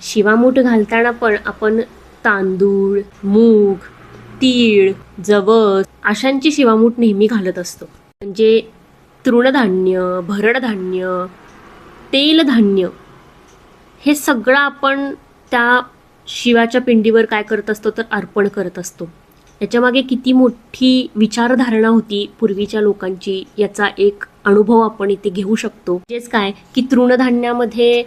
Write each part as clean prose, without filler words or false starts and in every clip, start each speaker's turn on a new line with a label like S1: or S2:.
S1: शिवामूठ घालताना पण आपण तांदूळ, मूग, तीळ, जवस अशांची शिवामूठ नेहमी घालत असतो. म्हणजे तृणधान्य, भरडधान्य, तेलधान्य हे सगळं आपण त्या शिवाच्या पिंडीवर काय करत असतो तर अर्पण करत असतो. याच्यामागे किती मोठी विचारधारणा होती पूर्वीच्या लोकांची याचा एक अनुभव आपण इथे घेऊ शकतो. म्हणजेच काय की तृणधान्यामध्ये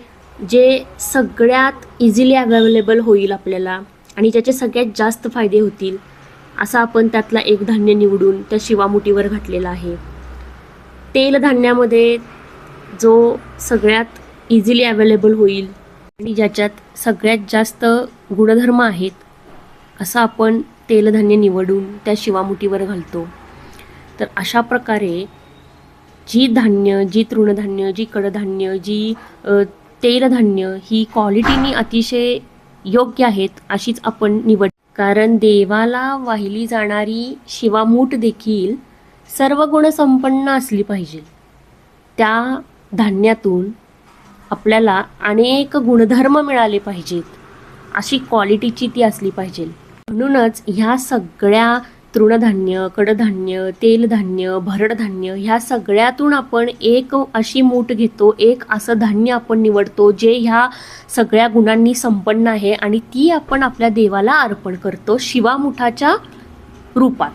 S1: जे सगळ्यात इझिली अवेलेबल होईल आपल्याला आणि ज्याचे सगळ्यात जास्त फायदे होतील असा आपण त्यातला एक धान्य निवडून त्या शिवामुठीवर घातलेला आहे. तेलधान्यामध्ये जो सगळ्यात इझिली अवेलेबल होईल आणि ज्याच्यात सगळ्यात जास्त गुणधर्म आहेत असं आपण तेलधान्य निवडून त्या शिवामुठीवर घालतो. तर अशा प्रकारे जी धान्य, जी तृणधान्य, जी कडधान्य, जी तेलधान्य ही क्वालिटीनी अतिशय योग्य आहेत अशीच आपण निवड. कारण देवाला वाहिली जाणारी शिवामूठ देखील सर्व गुणसंपन्न असली पाहिजे. त्या धान्यातून आपल्याला अनेक गुणधर्म मिळाले पाहिजेत, अशी क्वालिटीची ती असली पाहिजे. म्हणूनच ह्या सगळ्या तृणधान्य, कडधान्य, तेलधान्य, भरडधान्य ह्या सगळ्यातून आपण एक अशी मूठ घेतो, एक असं धान्य आपण निवडतो जे ह्या सगळ्या गुणांनी संपन्न आहे आणि ती आपण आपल्या देवाला अर्पण करतो शिवामुठाच्या रूपात.